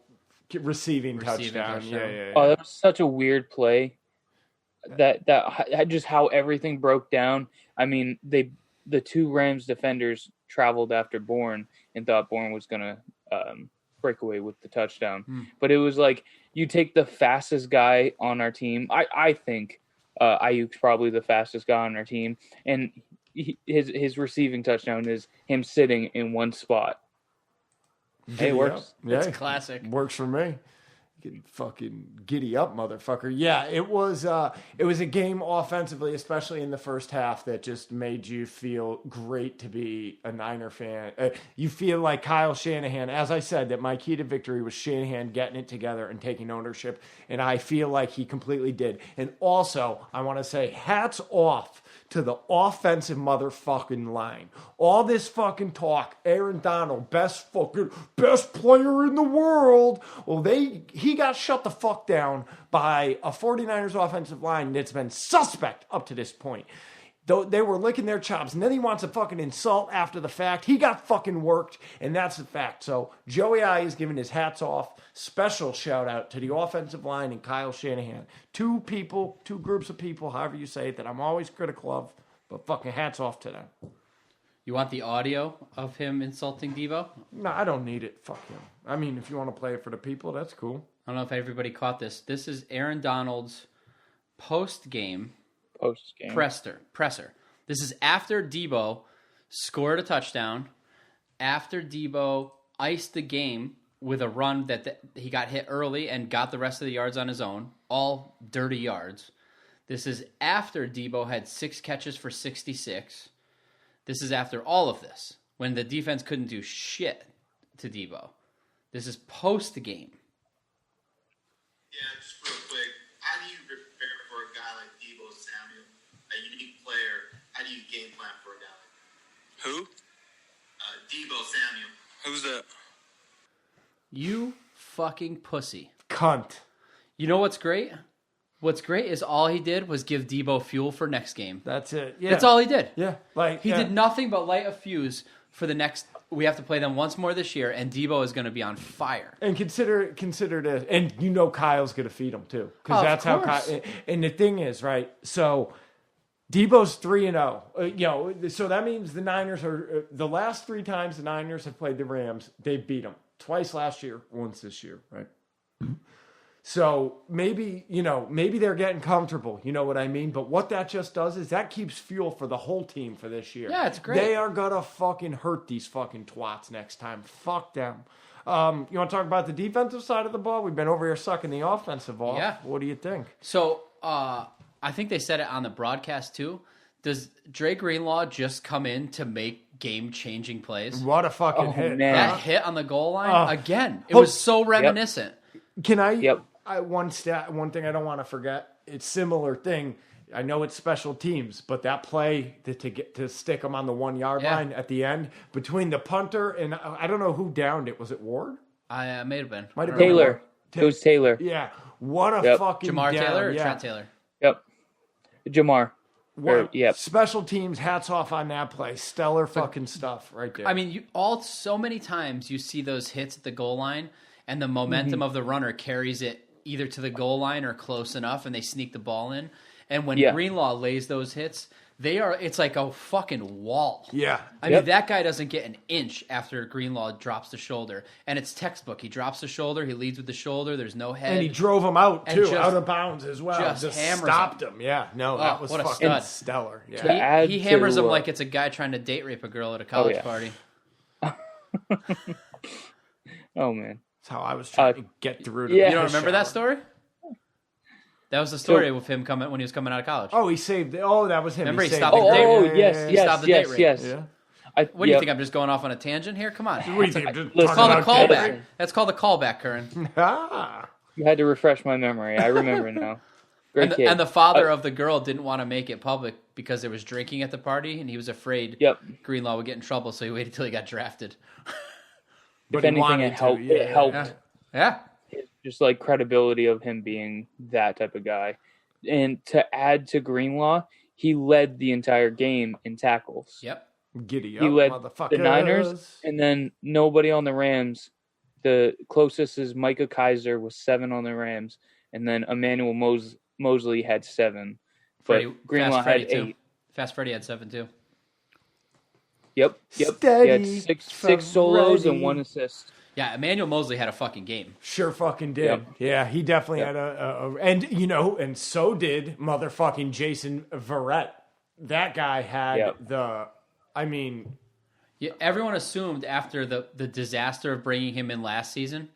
receiving touchdown. Yeah. Oh, that was such a weird play. That just how everything broke down. I mean, the 2 Rams defenders traveled after Bourne and thought Bourne was gonna break away with the touchdown. But it was like you take the fastest guy on our team. I think Ayuk's probably the fastest guy on our team, and his receiving touchdown is him sitting in one spot. Hey, it works. It's classic. Works for me. Get fucking giddy up, motherfucker. Yeah, it was a game offensively, especially in the first half, that just made you feel great to be a Niner fan. You feel like Kyle Shanahan, as I said, that my key to victory was Shanahan getting it together and taking ownership, and I feel like he completely did. And also, I want to say hats off to the offensive motherfucking line. All this fucking talk, Aaron Donald, best player in the world. Well, he got shut the fuck down by a 49ers offensive line that's been suspect up to this point. Though they were licking their chops, and then he wants a fucking insult after the fact. He got fucking worked, and that's the fact. So Joey I is giving his hats off. Special shout out to the offensive line and Kyle Shanahan. 2 groups of people, however you say it, that I'm always critical of, but fucking hats off to them. You want the audio of him insulting Debo? No, I don't need it. Fuck him. I mean, if you want to play it for the people, that's cool. I don't know if everybody caught this. This is Aaron Donald's post-game presser. This is after Debo scored a touchdown, after Debo iced the game with a run that he got hit early and got the rest of the yards on his own, all dirty yards. This is after Debo had 6 catches for 66. This is after all of this, when the defense couldn't do shit to Debo. This is post-game. Yeah, just real quick. How do you prepare for a guy like Debo Samuel? a unique player, how do you game plan for a guy like Who? Debo Samuel? Who's that? You fucking pussy. Cunt. You know what's great? What's great is all he did was give Debo fuel for next game. That's it. Yeah. That's all he did. Yeah. He did nothing but light a fuse for the next. We have to play them once more this year, and Debo is going to be on fire. And consider this, and Kyle's going to feed him too, because that's how Kyle. And the thing is, right? So Debo's 3-0. So that means the Niners are the last 3 times the Niners have played the Rams, they beat them twice last year, once this year, right? So maybe they're getting comfortable. You know what I mean? But what that just does is that keeps fuel for the whole team for this year. Yeah, it's great. They are going to fucking hurt these fucking twats next time. Fuck them. You want to talk about the defensive side of the ball? We've been over here sucking the offensive off. Yeah. What do you think? So I think they said it on the broadcast too. Does Dre Greenlaw just come in to make game-changing plays? What a fucking hit. Man. That hit on the goal line, again, it was so reminiscent. Can I... Yep. One thing I don't want to forget. It's similar thing. I know it's special teams, but that play to stick them on the 1 yard line at the end between the punter and I don't know who downed it. Was it Ward? I may have been. Might have Taylor. It was Taylor. Yeah. What a fucking Jamar down. Taylor or Yeah. Trent Taylor? Yep. Jamar. Yep. Special teams. Hats off on that play. Stellar fucking stuff right there. I mean, so many times you see those hits at the goal line, and the momentum of the runner carries it either to the goal line or close enough, and they sneak the ball in. And when Greenlaw lays those hits, it's like a fucking wall. Yeah. I mean, that guy doesn't get an inch after Greenlaw drops the shoulder. And it's textbook. He drops the shoulder, he leads with the shoulder, there's no head. And he drove him out, And too, just- out of bounds as well. just hammers stopped him. Yeah. No, that was what a fucking stud. stellar. Yeah. add He hammers to, him like it's a guy trying to date rape a girl at a college party. Oh, man. That's how I was trying to get through to yeah. You don't remember that story? That was the story with him when he was coming out of college. Oh, he saved it. Oh, that was him. Remember he saved stopped it. the date rape. Yes. Stopped the date rape. Yes. Yeah. What do you think? I'm just going off on a tangent here? Come on. What do you think? It's called a Talking about callback. That's called a callback, Curran. Ah. You had to refresh my memory. I remember now. Great kid. And the father of the girl didn't want to make it public because there was drinking at the party, and he was afraid Greenlaw would get in trouble, so he waited till he got drafted. If anything, it helped. It helped. Yeah. Just like credibility of him being that type of guy. And to add to Greenlaw, he led the entire game in tackles. Yep. Giddy up, He led motherfuckers. the Niners, and then nobody on the Rams. The closest is Micah Kaiser with 7 on the Rams, and then Emmanuel Mosley had 7. But Greenlaw had 8. Fast Freddy had 7 too. Yep. Steady He had six solos Freddy. and 1 assist. Yeah, Emmanuel Mosley had a fucking game. Sure fucking did. Yep. Yeah, he definitely had and so did motherfucking Jason Verrett. That guy had everyone assumed after the disaster of bringing him in last season.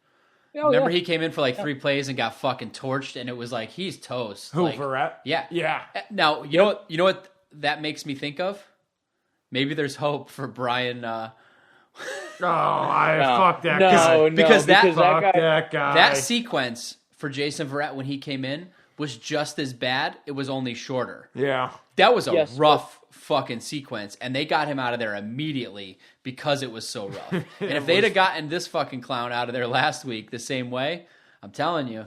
Oh, Remember he came in for like 3 plays and got fucking torched, and it was like he's toast. Who, Like, Verrett? Yeah. Yeah. Now you know what that makes me think of? Maybe there's hope for Brian. Fuck that guy. Because that guy. That sequence for Jason Verrett when he came in was just as bad. It was only shorter. Yeah. That was a rough fucking sequence, and they got him out of there immediately because it was so rough. And if they'd have gotten this fucking clown out of there last week the same way, I'm telling you,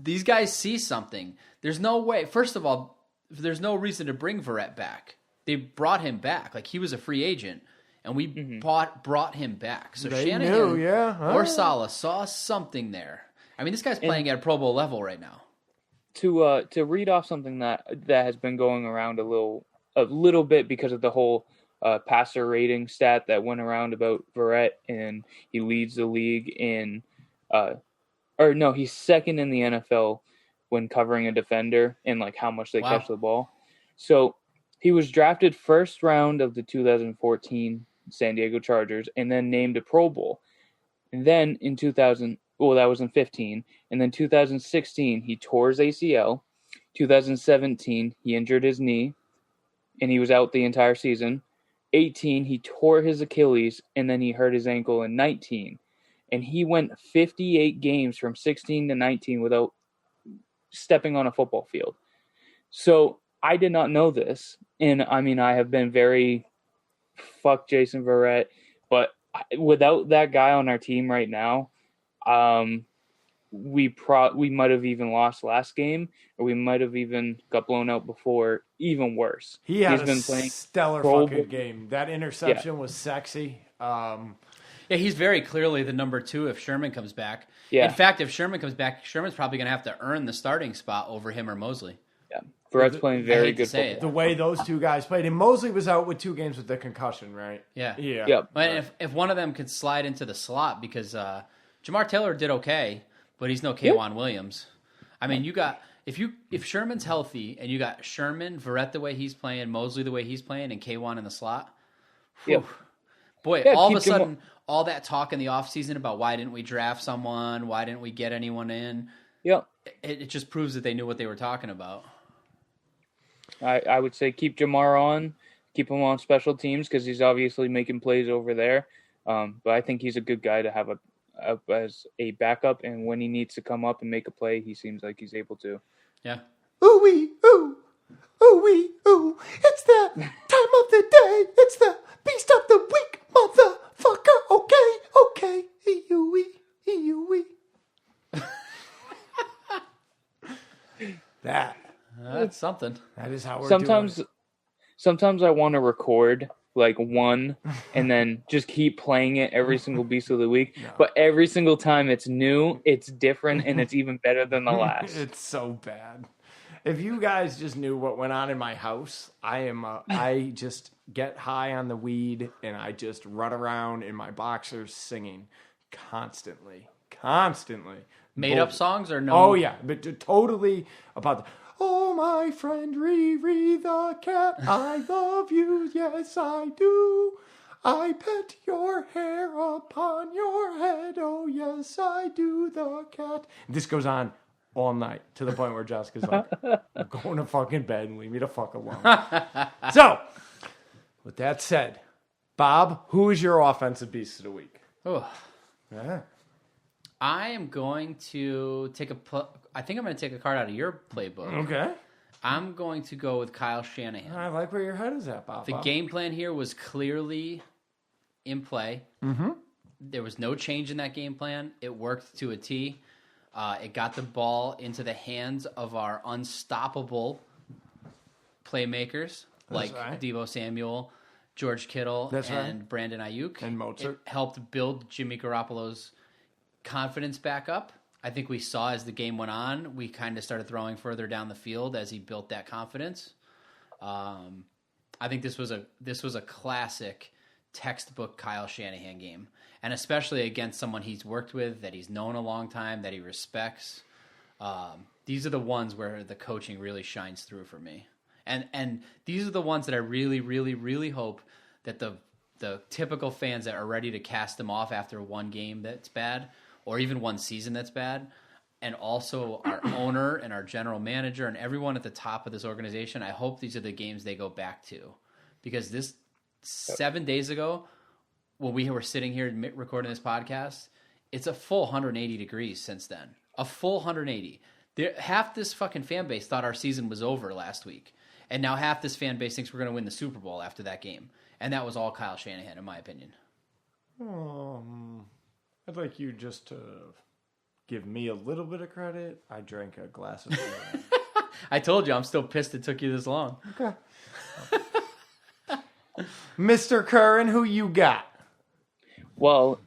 these guys see something. There's no way. First of all, there's no reason to bring Verrett back. They brought him back. Like, he was a free agent, and we brought him back. So They Shanahan knew, or Saleh saw something there. I mean, this guy's playing at a Pro Bowl level right now. To read off something that has been going around a little bit because of the whole passer rating stat that went around about Verrett, and he leads the league in he's second in the NFL when covering a defender and like how much they catch the ball. So he was drafted first round of the 2014 San Diego Chargers and then named a Pro Bowl. And then in that was in 15. And then 2016, he tore his ACL. 2017, he injured his knee, and he was out the entire season. 18, he tore his Achilles, and then he hurt his ankle in 19. And he went 58 games from 16 to 19 without stepping on a football field. So I did not know this. And I mean, I have been very fuck Jason Verrett, but without that guy on our team right now, we might have even lost last game, or we might have even got blown out before. Even worse, He's been playing stellar fucking game. That interception was sexy. Yeah, he's very clearly the number 2 if Sherman comes back. Yeah. In fact, if Sherman comes back, Sherman's probably going to have to earn the starting spot over him or Mosley. Yeah, Verrett's playing very good football. The way those two guys played, and Mosley was out with 2 games with the concussion, right? Yeah. Yep. But if one of them could slide into the slot, because Jamar Taylor did okay, but he's no K'Wan Williams. I mean, you got if Sherman's healthy and you got Sherman, Verrett the way he's playing, Mosley the way he's playing, and K'Wan in the slot. Whew, boy, all of a sudden, all that talk in the offseason about why didn't we draft someone, why didn't we get anyone in? Yep. It just proves that they knew what they were talking about. I would say keep Jamar on, keep him on special teams because he's obviously making plays over there. But I think he's a good guy to have as a backup, and when he needs to come up and make a play, he seems like he's able to. Yeah. Ooh-wee, ooh. Ooh-wee, ooh. It's the time of the day. It's the beast of the week, motherfucker. Okay. Ee-oo-wee, ee-oo-wee. That's something. That is how we're Sometimes I want to record like one and then just keep playing it every single beast of the week. No. But every single time it's new, it's different, and it's even better than the last. It's so bad. If you guys just knew what went on in my house, I just get high on the weed and I just run around in my boxers singing constantly. Made up songs or no? Oh yeah, but totally about the, oh, my friend Riri the cat, I love you, yes I do. I pet your hair upon your head, oh yes I do, the cat. This goes on all night to the point where Jessica's like, I'm going to fucking bed and leave me the fuck alone. So, with that said, Bob, who is your offensive beast of the week? Oh. Yeah. I am going to I think I'm going to take a card out of your playbook. Okay. I'm going to go with Kyle Shanahan. I like where your head is at, Bob. The game plan here was clearly in play. Mm-hmm. There was no change in that game plan. It worked to a T. It got the ball into the hands of our unstoppable playmakers like Deebo Samuel, George Kittle, and Brandon Ayuk. And Mozart. It helped build Jimmy Garoppolo's confidence back up. I think we saw as the game went on, we kind of started throwing further down the field as he built that confidence. I think this was a classic textbook Kyle Shanahan game, and especially against someone he's worked with, that he's known a long time, that he respects. These are the ones where the coaching really shines through for me, and these are the ones that I really, really, really hope that the typical fans that are ready to cast them off after one game that's bad, or even one season that's bad, and also our owner and our general manager and everyone at the top of this organization, I hope these are the games they go back to. Because this 7 days ago, when we were sitting here recording this podcast, it's a full 180 degrees since then. A full 180. Half this fucking fan base thought our season was over last week. And now half this fan base thinks we're going to win the Super Bowl after that game. And that was all Kyle Shanahan, in my opinion. I'd like you just to give me a little bit of credit. I drank a glass of beer. I told you, I'm still pissed it took you this long. Okay. Mr. Curran, who you got? Well,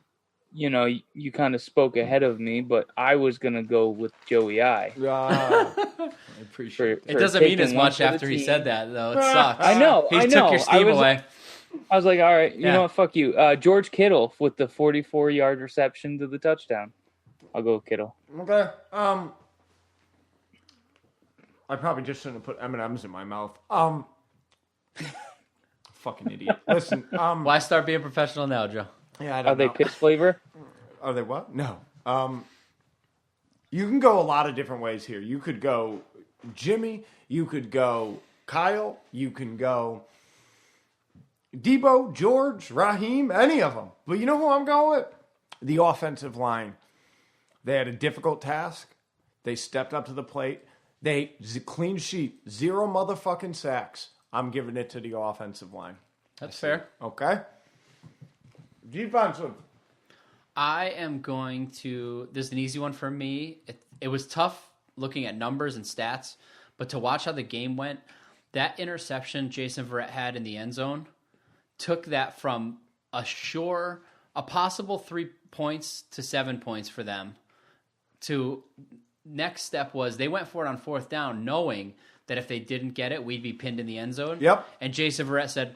you kind of spoke ahead of me, but I was going to go with Joey I. I appreciate it. It doesn't mean as much after he said that, though. It sucks. I know. He took your steam away. I was like, all right, you know what? Fuck you. George Kittle with the 44-yard reception to the touchdown. I'll go with Kittle. Okay. I probably just shouldn't have put M&M's in my mouth. Fucking idiot. Listen. Why start being professional now, Joe? Yeah, I don't know. Are they piss flavor? Are they what? No. You can go a lot of different ways here. You could go Jimmy. You could go Kyle. You can go Deebo, George, Raheem, any of them. But you know who I'm going with? The offensive line. They had a difficult task. They stepped up to the plate. Clean sheet, 0 motherfucking sacks. I'm giving it to the offensive line. That's fair. Okay. Defensive. I am going to. This is an easy one for me. It was tough looking at numbers and stats, but to watch how the game went, that interception Jason Verrett had in the end zone took that from a possible 3 points to 7 points for them. To next step was they went for it on 4th down, knowing that if they didn't get it, we'd be pinned in the end zone. Yep. And Jason Verrett said,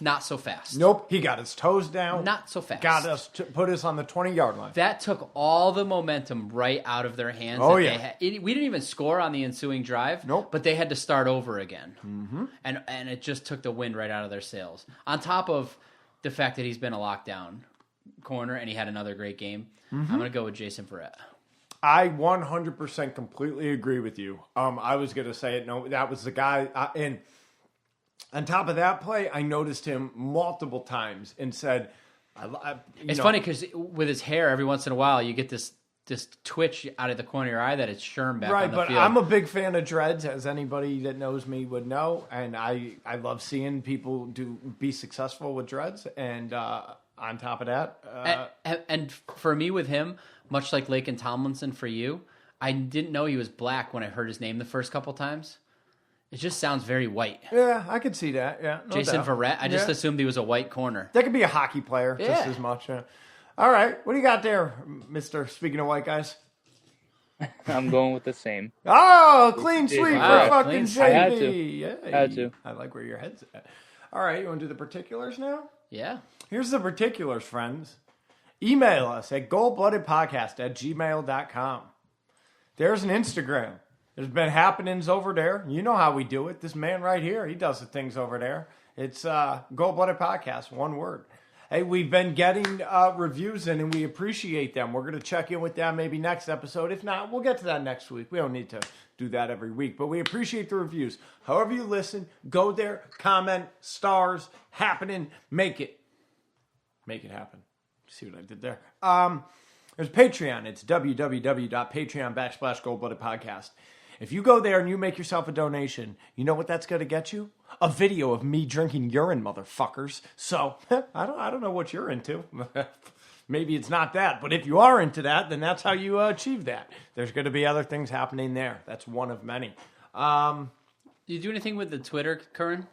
not so fast. Nope. He got his toes down. Not so fast. Got us to put us on the 20-yard line. That took all the momentum right out of their hands. Oh, that yeah. we didn't even score on the ensuing drive. Nope. But they had to start over again. Mm-hmm. And it just took the wind right out of their sails. On top of the fact that he's been a lockdown corner and he had another great game, I'm going to go with Jason Verrett. I 100% completely agree with you. I was going to say it. No, that was the guy. And on top of that play, I noticed him multiple times and said, It's funny because with his hair, every once in a while, you get this twitch out of the corner of your eye that it's Sherm back on the field. I'm a big fan of dreads, as anybody that knows me would know. And I love seeing people be successful with dreads. And on top of that... And for me with him, much like Laken Tomlinson for you, I didn't know he was black when I heard his name the first couple times. It just sounds very white. Yeah, I could see that. Yeah, no Jason doubt. Verrett, I just assumed he was a white corner. That could be a hockey player just as much. Yeah. All right, what do you got there, Mister? Speaking of white guys. I'm going with the same. Oh, clean sweep for fucking clean JB. I had to. Yeah, Had to. I like where your head's at. All right, you want to do the particulars now? Yeah. Here's the particulars, friends. Email us at goldbloodedpodcast@gmail.com. There's an Instagram. There's been happenings over there. You know how we do it. This man right here, he does the things over there. It's Gold Blooded Podcast, one word. Hey, we've been getting reviews in, and we appreciate them. We're going to check in with them maybe next episode. If not, we'll get to that next week. We don't need to do that every week, but we appreciate the reviews. However you listen, go there, comment, stars, happening, make it happen. See what I did there? There's Patreon. It's www.patreon.com/goldbloodedpodcast. If you go there and you make yourself a donation, you know what that's going to get you? A video of me drinking urine, motherfuckers. So, I don't know what you're into. Maybe it's not that, but if you are into that, then that's how you achieve that. There's going to be other things happening there. That's one of many. Do you do anything with the Twitter, Curran?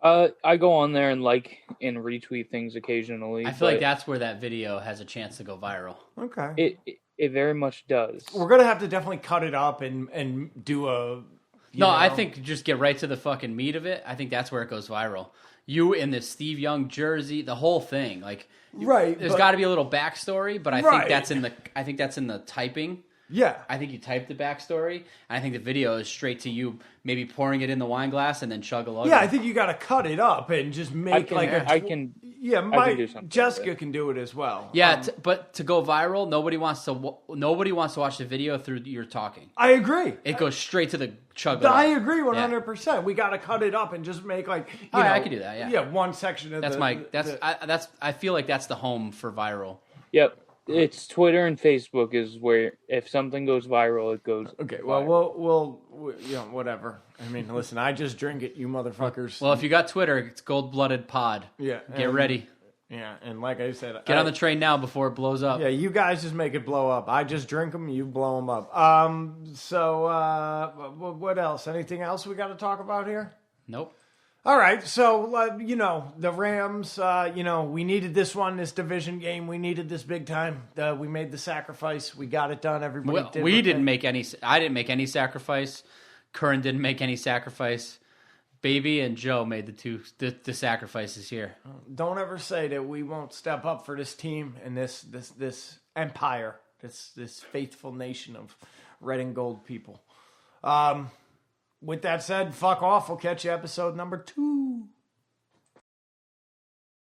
I go on there and retweet things occasionally. I feel like that's where that video has a chance to go viral. Okay. It very much does. We're going to have to definitely cut it up and do a... I think just get right to the fucking meat of it. I think that's where it goes viral. You in this Steve Young jersey, the whole thing. There's got to be a little backstory, but I think that's in the typing. Yeah. I think you type the backstory, and I think the video is straight to you maybe pouring it in the wine glass and then chug a load. Yeah, I think you got to cut it up and just make I can do something. Jessica can do it as well. Yeah, but to go viral, nobody wants to watch the video through your talking. I agree. It goes straight to the chug. I agree 100%. Yeah. We got to cut it up and just make I can do that. Yeah. Yeah, one section of I feel like that's the home for viral. Yep. It's Twitter and Facebook is where if something goes viral, it goes. Okay, well, we'll whatever. I mean, listen, I just drink it, you motherfuckers. Well, if you got Twitter, it's Gold Blooded Pod. Yeah, get ready. Yeah, and like I said, get on the train now before it blows up. Yeah, you guys just make it blow up. I just drink them, you blow them up. So what else? Anything else we got to talk about here? Nope. All right, so, the Rams, we needed this division game. We needed this big time. We made the sacrifice. We got it done. Everybody did. I didn't make any sacrifice. Curran didn't make any sacrifice. Baby and Joe made the sacrifices here. Don't ever say that we won't step up for this team and this empire, this faithful nation of red and gold people. With that said, fuck off. We'll catch you episode number 2.